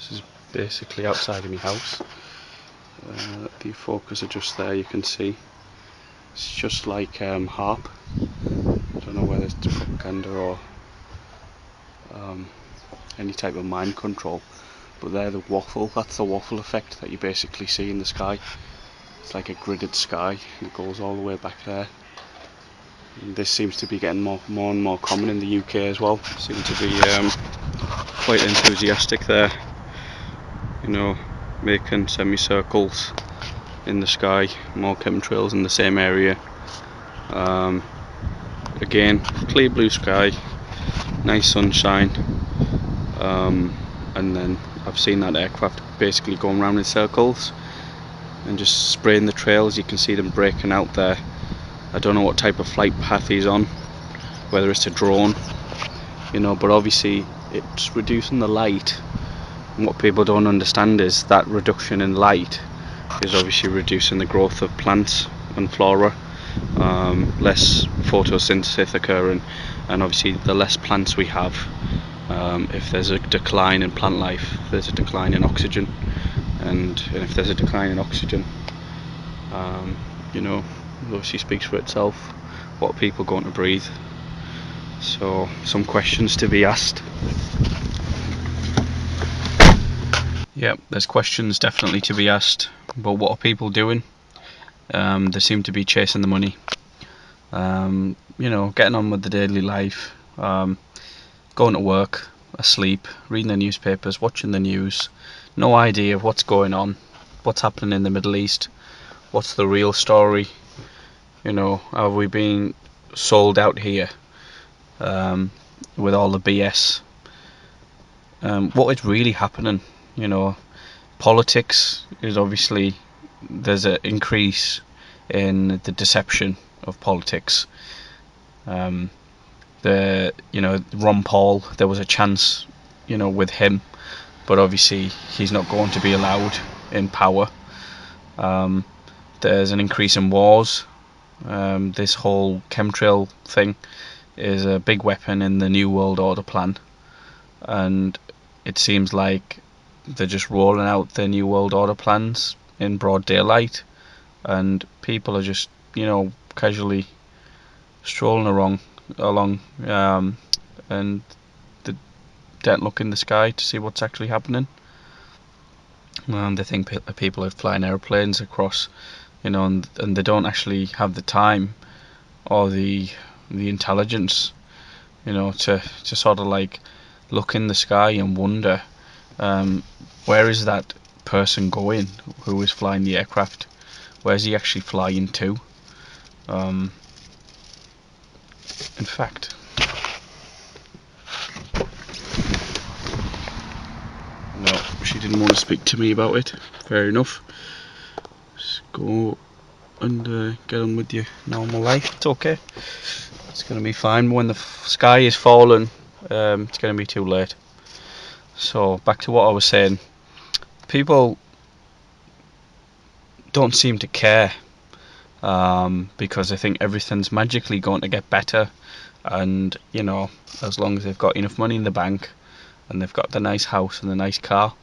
This is basically outside of my house. The focus adjust there, you can see. It's just like harp. I don't know whether it's propaganda or any type of mind control. But there, the waffle, that's the waffle effect that you basically see in the sky. It's like a gridded sky, and it goes all the way back there. And this seems to be getting more and more common in the UK as well. Seem to be quite enthusiastic there, you know, making semicircles in the sky, more chemtrails in the same area. Again, clear blue sky, nice sunshine, and then I've seen that aircraft basically going around in circles and just spraying the trails. You can see them breaking out there. I don't know what type of flight path he's on, whether it's a drone, you know, but obviously it's reducing the light. And what people don't understand is that reduction in light is obviously reducing the growth of plants and flora, less photosynthesis occurring, and obviously the less plants we have, if there's a decline in plant life, there's a decline in oxygen, and if there's a decline in oxygen, you know, it obviously speaks for itself. What are people going to breathe? So some questions to be asked. Yeah, there's questions definitely to be asked, but what are people doing? They seem to be chasing the money, you know, getting on with the daily life, going to work, asleep, reading the newspapers, watching the news, no idea of what's going on, what's happening in the Middle East, what's the real story, you know, are we being sold out here, with all the BS? What is really happening? You know, politics is obviously, there's an increase in the deception of politics. You know, Ron Paul, there was a chance, you know, with him, but obviously he's not going to be allowed in power. There's an increase in wars. This whole chemtrail thing is a big weapon in the New World Order plan, and it seems like they're just rolling out their New World Order plans in broad daylight, and people are just, you know, casually strolling along, and they don't look in the sky to see what's actually happening. They think people are flying airplanes across, you know, and they don't actually have the time or the intelligence, you know, to sort of like look in the sky and wonder, where is that person going who is flying the aircraft? Where's he actually flying to? In fact, no, she didn't want to speak to me about it. Fair enough. Just go and get on with your normal life. It's okay. It's going to be fine. When the sky is falling, it's going to be too late. So back to what I was saying. People don't seem to care, because they think everything's magically going to get better, and you know, as long as they've got enough money in the bank and they've got the nice house and the nice car,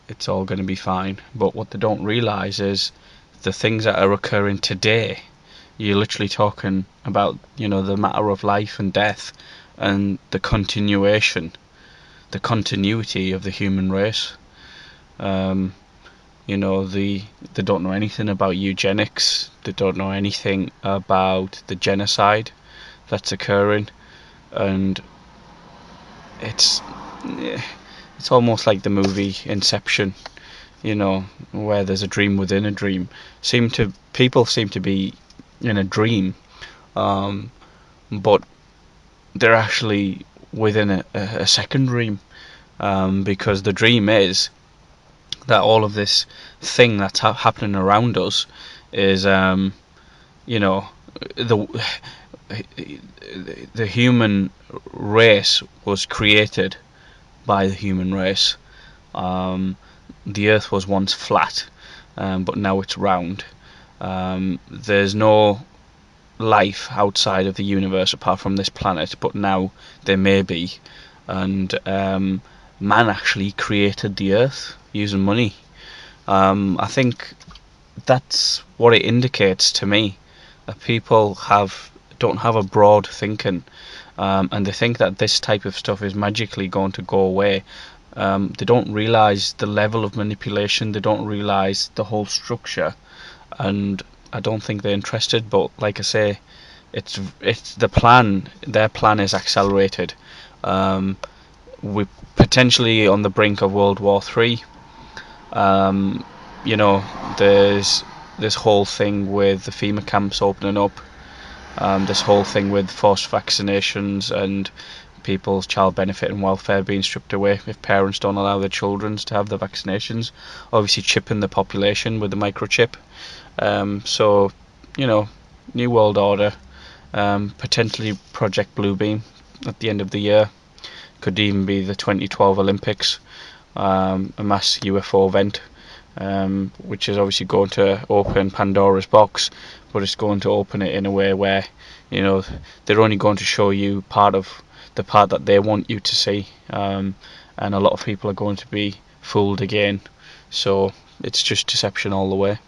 it's all going to be fine. But what they don't realise is the things that are occurring today. You're literally talking about, you know, the matter of life and death, and the continuity of the human race. You know, they don't know anything about eugenics. They don't know anything about the genocide that's occurring, and it's almost like the movie Inception, you know, where there's a dream within a dream. People seem to be in a dream, but they're actually within a second dream, because the dream is that all of this thing that's happening around us is, you know, the human race was created by the human race. The Earth was once flat, but now it's round. There's no life outside of the universe apart from this planet, but now there may be, and man actually created the Earth using money. I think that's what it indicates to me. That people don't have a broad thinking, and they think that this type of stuff is magically going to go away. They don't realise the level of manipulation. They don't realise the whole structure, and I don't think they're interested. But like I say, it's the plan. Their plan is accelerated. Um, we're potentially on the brink of World War III. Um, you know, there's this whole thing with the FEMA camps opening up. This whole thing with forced vaccinations and people's child benefit and welfare being stripped away if parents don't allow their children to have the vaccinations. Obviously, chipping the population with the microchip. So, you know, New World Order, potentially Project Bluebeam at the end of the year. Could even be the 2012 Olympics, a mass UFO event, which is obviously going to open Pandora's box, but it's going to open it in a way where, you know, they're only going to show you part of the part that they want you to see, and a lot of people are going to be fooled again. So it's just deception all the way.